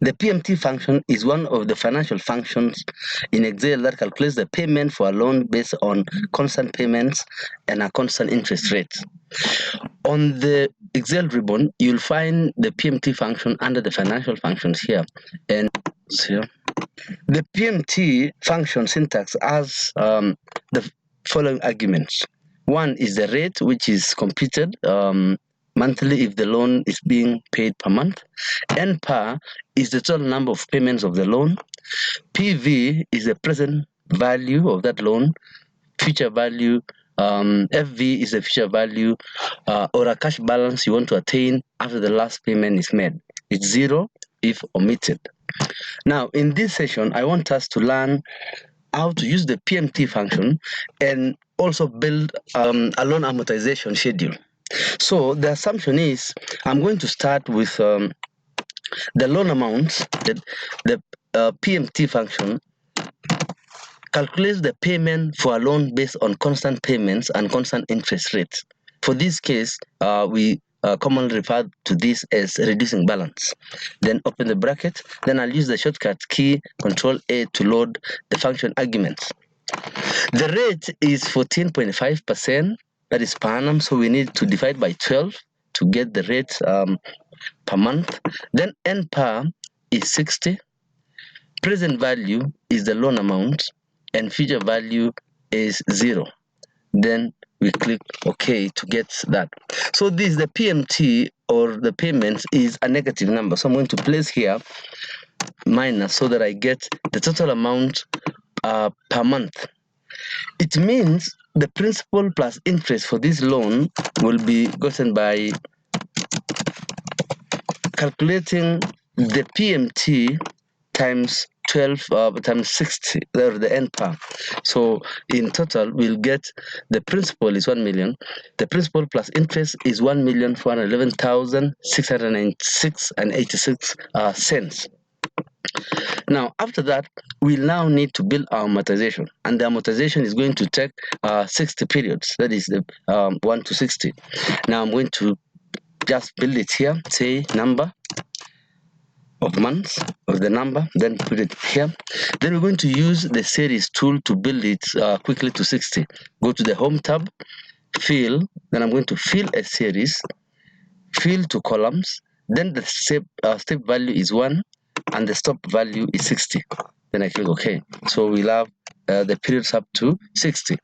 The PMT function is one of the financial functions in Excel that calculates the payment for a loan based on constant payments and a constant interest rate. On the Excel ribbon, you'll find the PMT function under the financial functions here. And here, the PMT function syntax has the following arguments. One is the rate, which is computed monthly if the loan is being paid per month. N par is the total number of payments of the loan. PV is the present value of that loan. Future value, FV is the future value or a cash balance you want to attain after the last payment is made. It's 0 if omitted. Now, in this session, I want us to learn how to use the PMT function and also build a loan amortization schedule. So the assumption is I'm going to start with the loan amounts that the PMT function calculates the payment for a loan based on constant payments and constant interest rates. For this case, we commonly refer to this as reducing balance. Then open the bracket, then I'll use the shortcut key Control A to load the function arguments. The rate is 14.5%, that is per annum, so we need to divide by 12 to get the rate per month. Then N par is 60. Present value is the loan amount and future value is 0. Then we click OK to get that. So this, the PMT or the payments, is a negative number. So I'm going to place here minus so that I get the total amount per month. It means the principal plus interest for this loan will be gotten by calculating the PMT times 12 times 60, or the N par. So in total, we'll get the principal is 1 million. The principal plus interest is 1,411,696 and 86 cents. Now, after that, we now need to build our amortization, and the amortization is going to take 60 periods. That is the 1 to 60. Now, I'm going to just build it here. Say number of months of the number, then put it here. Then we're going to use the series tool to build it quickly to 60. Go to the home tab, fill, then I'm going to fill a series, fill to columns, then the step value is 1 and the stop value is 60. Then I click OK. So we'll have the periods up to 60.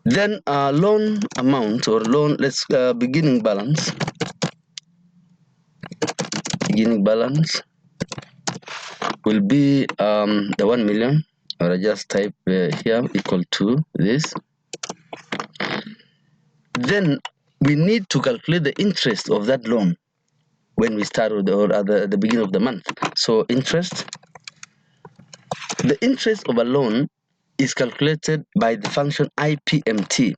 Then loan amount or loan, let's beginning balance. Beginning balance will be the 1 million, or I just type here equal to this. Then we need to calculate the interest of that loan when we start with or at the beginning of the month. So interest, the interest of a loan is calculated by the function IPMT.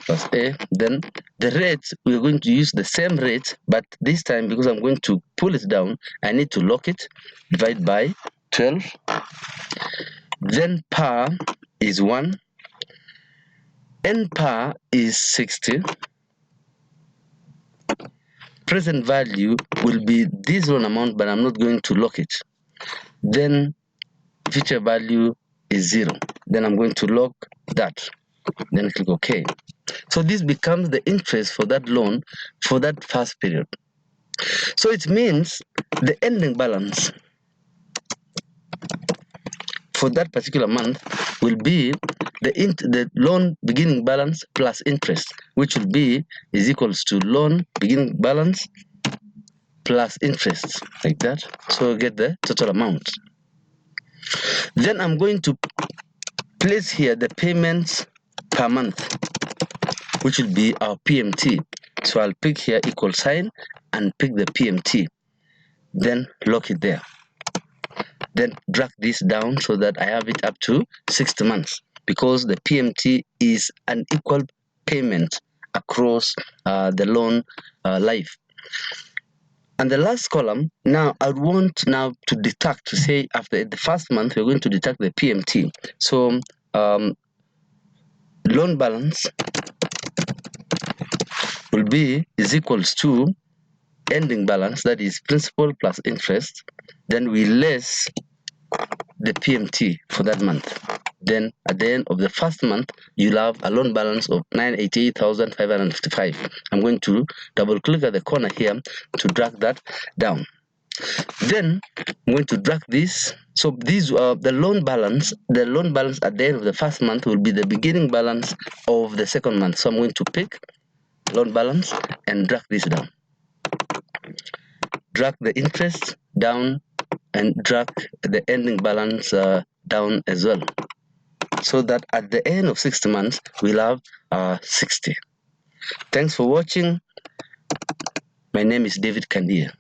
Plus A. Then the rate, we're going to use the same rate, but this time because I'm going to pull it down, I need to lock it, divide by 12. Then par is 1. N par is 60. Present value will be this loan amount, but I'm not going to lock it. Then future value is 0. Then I'm going to lock that. Then click OK. So this becomes the interest for that loan for that first period. So it means the ending balance for that particular month will be the loan beginning balance plus interest, which will be is equals to loan beginning balance plus interest, like that. So get the total amount. Then I'm going to place here the payments per month, which will be our PMT. So I'll pick here equal sign and pick the PMT. Then lock it there. Then drag this down so that I have it up to 60 months, because the PMT is an equal payment across the loan life. And the last column, now I want now to deduct, to say after the first month we're going to deduct the PMT. So loan balance will be is equals to ending balance, that is principal plus interest, then we less the PMT for that month. Then at the end of the first month, you'll have a loan balance of 988,555. I'm going to double click at the corner here to drag that down. Then I'm going to drag this. So these are the loan balance. The loan balance at the end of the first month will be the beginning balance of the second month. So I'm going to pick loan balance and drag this down. Drag the interest down and drag the ending balance down as well, so that at the end of 60 months we'll have 60. Thanks for watching. My name is David Kandia.